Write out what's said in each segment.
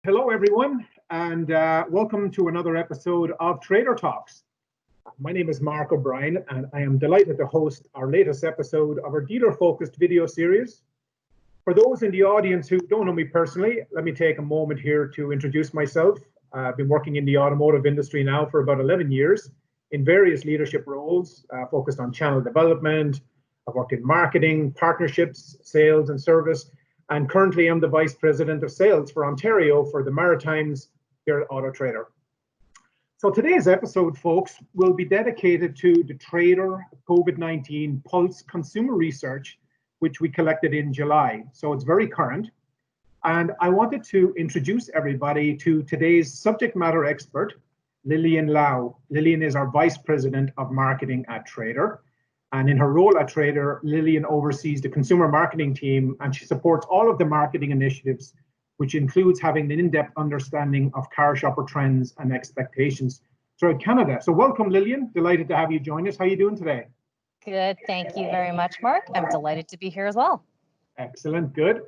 Hello, everyone, and welcome to another episode of Trader Talks. My name is Mark O'Brien, and I am delighted to host our latest episode of our dealer-focused video series. For those in the audience who don't know me personally, let me take a moment here to introduce myself. I've been working in the automotive industry now for about 11 years in various leadership roles, focused on channel development. I've worked in marketing, partnerships, sales, and service. And currently I'm the Vice President of Sales for Ontario for the Maritimes here at autoTRADER. So today's episode, folks, will be dedicated to the Trader COVID-19 Pulse Consumer Research, which we collected in July. So it's very current. And I wanted to introduce everybody to today's subject matter expert, Lillian Lau. Lillian is our Vice President of Marketing at Trader. And in her role at Trader, Lillian oversees the consumer marketing team, and she supports all of the marketing initiatives, which includes having an in-depth understanding of car shopper trends and expectations throughout Canada. So welcome, Lillian. Delighted to have you join us. How are you doing today? Good. Thank you very much, Mark. I'm delighted to be here as well. Excellent. Good.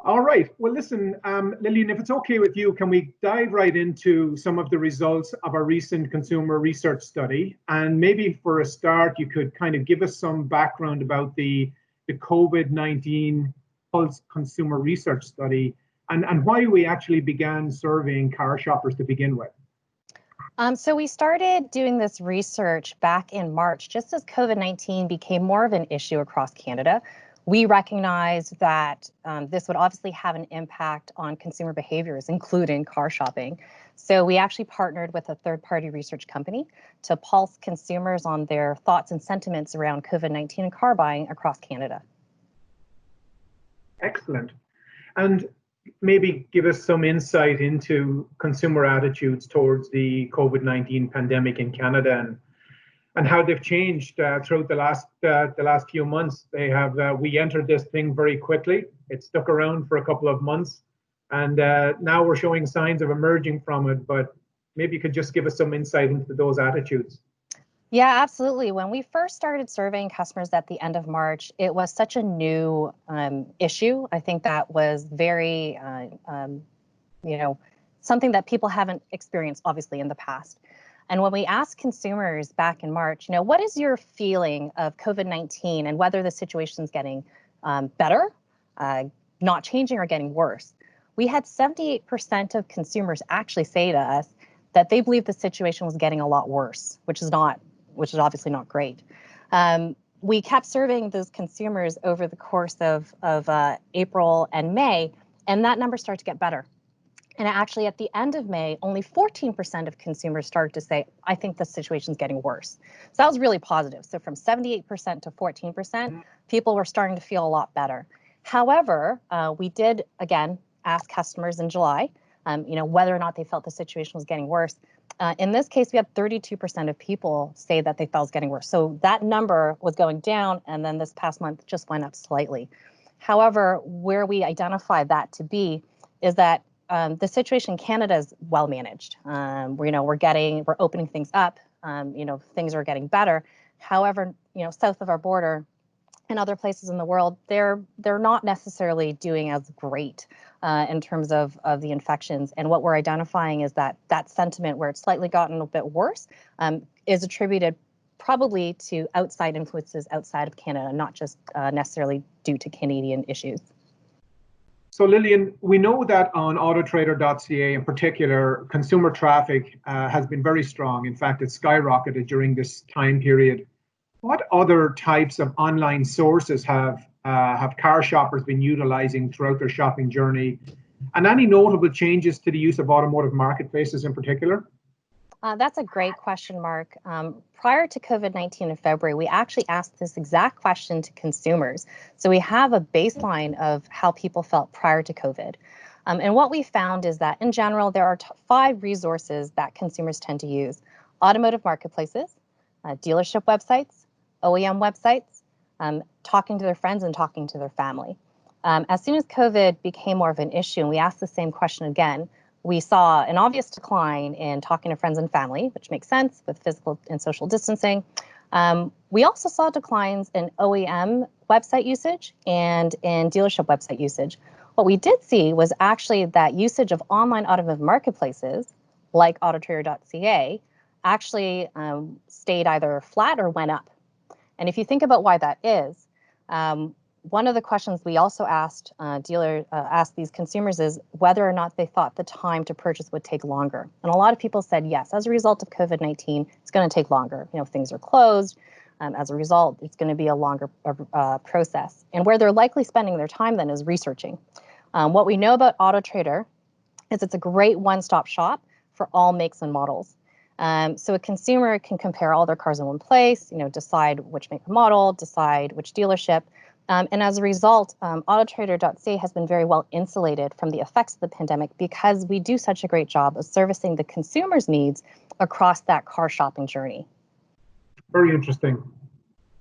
All right. Well, listen, Lillian, if it's okay with you, can we dive right into some of the results of our recent consumer research study? And maybe for a start, you could kind of give us some background about the COVID-19 Pulse Consumer Research Study and why we actually began surveying car shoppers to begin with. So we started doing this research back in March, just as COVID-19 became more of an issue across Canada. We recognized that this would obviously have an impact on consumer behaviors, including car shopping. So we actually partnered with a third-party research company to pulse consumers on their thoughts and sentiments around COVID-19 and car buying across Canada. Excellent. And maybe give us some insight into consumer attitudes towards the COVID-19 pandemic in Canada and how they've changed throughout the last few months. We entered this thing very quickly. It stuck around for a couple of months, and now we're showing signs of emerging from it. But maybe you could just give us some insight into those attitudes. Yeah, absolutely. When we first started surveying customers at the end of March, it was such a new issue. I think that was very, something that people haven't experienced, obviously, in the past. And when we asked consumers back in March, what is your feeling of COVID-19 and whether the situation is getting better, not changing, or getting worse? We had 78% of consumers actually say to us that they believe the situation was getting a lot worse, which is obviously not great. We kept surveying those consumers over the course of April and May, and that number started to get better. And actually, at the end of May, only 14% of consumers started to say, I think the situation is getting worse. So that was really positive. So from 78% to 14%, people were starting to feel a lot better. However, we did, again, ask customers in July, whether or not they felt the situation was getting worse. In this case, we had 32% of people say that they felt it was getting worse. So that number was going down, and then this past month just went up slightly. However, where we identified that to be is that the situation in Canada is well managed. We're opening things up. Things are getting better. However, south of our border and other places in the world, they're not necessarily doing as great in terms of the infections. And what we're identifying is that sentiment where it's slightly gotten a bit worse is attributed probably to outside influences outside of Canada, not just necessarily due to Canadian issues. So Lillian, we know that on autoTRADER.ca in particular, consumer traffic has been very strong. In fact, it skyrocketed during this time period. What other types of online sources have car shoppers been utilizing throughout their shopping journey? And any notable changes to the use of automotive marketplaces in particular? That's a great question, Mark. Prior to COVID-19 in February, we actually asked this exact question to consumers. So we have a baseline of how people felt prior to COVID. And what we found is that in general, there are 5 resources that consumers tend to use: automotive marketplaces, dealership websites, OEM websites, talking to their friends and talking to their family. As soon as COVID became more of an issue, and we asked the same question again, we saw an obvious decline in talking to friends and family, which makes sense with physical and social distancing. We also saw declines in OEM website usage and in dealership website usage. What we did see was actually that usage of online automotive marketplaces like autoTRADER.ca actually stayed either flat or went up. And if you think about why that is, one of the questions we also asked asked these consumers is whether or not they thought the time to purchase would take longer. And a lot of people said yes. As a result of COVID-19, it's going to take longer. Things are closed. As a result, it's going to be a longer process. And where they're likely spending their time then is researching. What we know about autoTRADER is it's a great one-stop shop for all makes and models. So a consumer can compare all their cars in one place, decide which make and model, decide which dealership. And as a result, autoTRADER.ca has been very well insulated from the effects of the pandemic because we do such a great job of servicing the consumer's needs across that car shopping journey. Very interesting.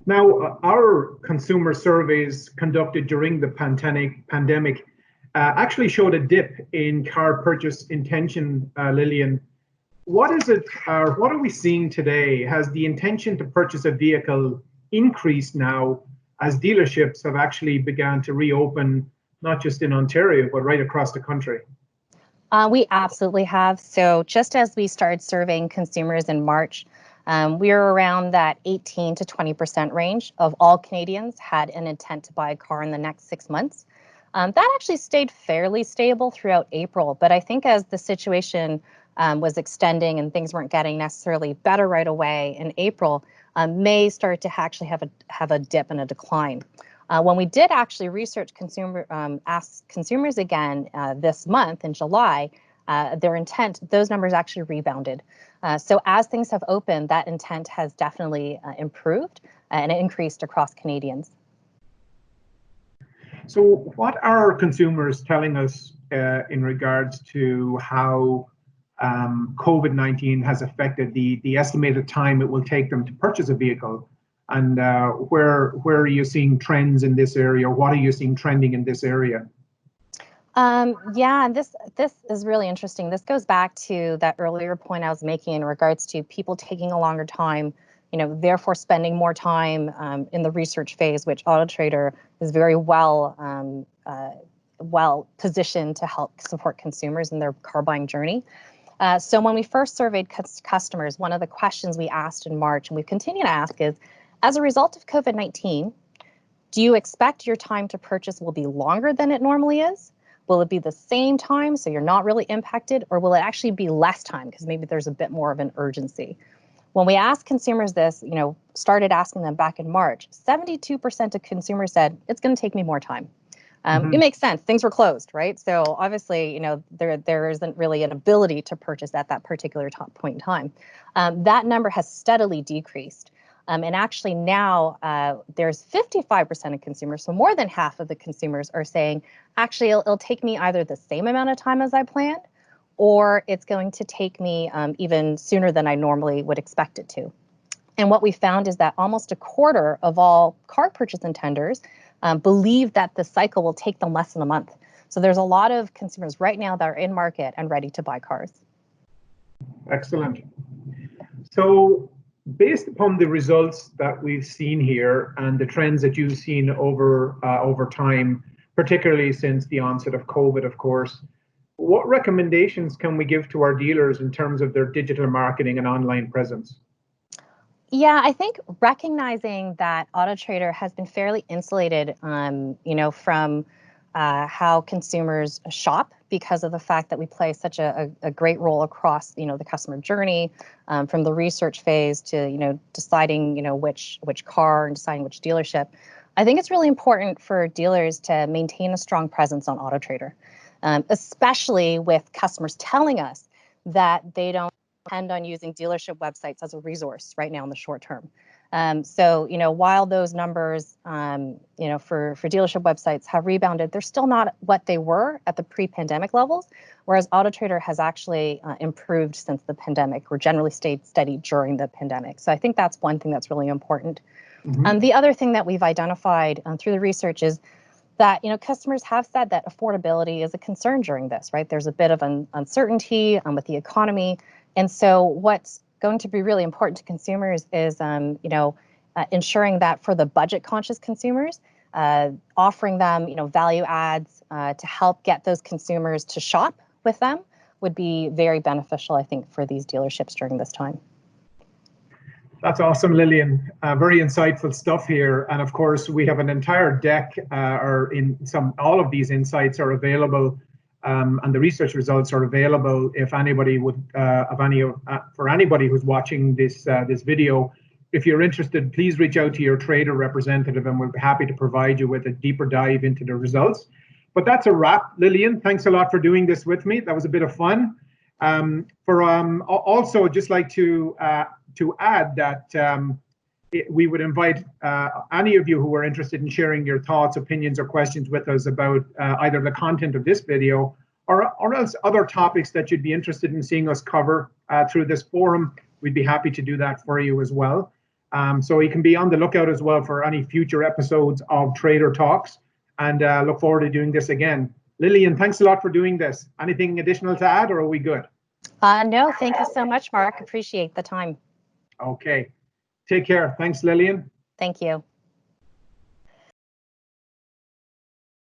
Now, our consumer surveys conducted during the pandemic actually showed a dip in car purchase intention, Lillian. What is it, what are we seeing today? Has the intention to purchase a vehicle increased now as dealerships have actually begun to reopen, not just in Ontario, but right across the country? We absolutely have. So just as we started surveying consumers in March, we were around that 18 to 20% range of all Canadians had an intent to buy a car in the next 6 months. That actually stayed fairly stable throughout April, but I think as the situation was extending and things weren't getting necessarily better right away in April, May started to actually have a dip and a decline. When we did actually research ask consumers again this month in July, their intent, those numbers actually rebounded. So as things have opened, that intent has definitely improved and increased across Canadians. So what are consumers telling us in regards to how COVID-19 has affected the estimated time it will take them to purchase a vehicle? And where are you seeing trends in this area? What are you seeing trending in this area? Yeah, this is really interesting. This goes back to that earlier point I was making in regards to people taking a longer time, therefore spending more time in the research phase, which autoTRADER is very well positioned to help support consumers in their car buying journey. So when we first surveyed customers, one of the questions we asked in March, and we continue to ask, is, as a result of COVID-19, do you expect your time to purchase will be longer than it normally is? Will it be the same time, so you're not really impacted, or will it actually be less time because maybe there's a bit more of an urgency? When we asked consumers this, started asking them back in March, 72% of consumers said, it's going to take me more time. It makes sense. Things were closed, right? So obviously, there isn't really an ability to purchase at that particular point in time. That number has steadily decreased. And actually now there's 55% of consumers, so more than half of the consumers are saying, actually, it'll take me either the same amount of time as I planned, or it's going to take me even sooner than I normally would expect it to. And what we found is that almost a quarter of all car purchase intenders believe that the cycle will take them less than a month. So there's a lot of consumers right now that are in market and ready to buy cars. Excellent. So based upon the results that we've seen here and the trends that you've seen over time, particularly since the onset of COVID, of course, what recommendations can we give to our dealers in terms of their digital marketing and online presence? Yeah, I think recognizing that autoTRADER has been fairly insulated, from how consumers shop because of the fact that we play such a great role across, the customer journey, from the research phase to, deciding, which car and deciding which dealership. I think it's really important for dealers to maintain a strong presence on autoTRADER, especially with customers telling us that they don't depend on using dealership websites as a resource right now in the short term. So, while those numbers, for dealership websites have rebounded, they're still not what they were at the pre-pandemic levels, whereas autoTRADER has actually improved since the pandemic, or generally stayed steady during the pandemic. So I think that's one thing that's really important. The other thing that we've identified through the research is that, customers have said that affordability is a concern during this, right? There's a bit of uncertainty with the economy. And so what's going to be really important to consumers is, ensuring that for the budget conscious consumers, offering them, value adds to help get those consumers to shop with them would be very beneficial, I think, for these dealerships during this time. That's awesome, Lillian. Very insightful stuff here. And of course, we have an entire deck, all of these insights are available, and the research results are available if anybody would, for anybody who's watching this video. If you're interested, please reach out to your trader representative and we'll be happy to provide you with a deeper dive into the results. But that's a wrap. Lillian, thanks a lot for doing this with me. That was a bit of fun. Also, just like to add that we would invite any of you who are interested in sharing your thoughts, opinions, or questions with us about either the content of this video or else other topics that you'd be interested in seeing us cover through this forum. We'd be happy to do that for you as well. So you can be on the lookout as well for any future episodes of Trader Talks, and look forward to doing this again. Lillian, thanks a lot for doing this. Anything additional to add, or are we good? No, thank you so much, Mark. Appreciate the time. Okay. Take care. Thanks, Lillian. Thank you.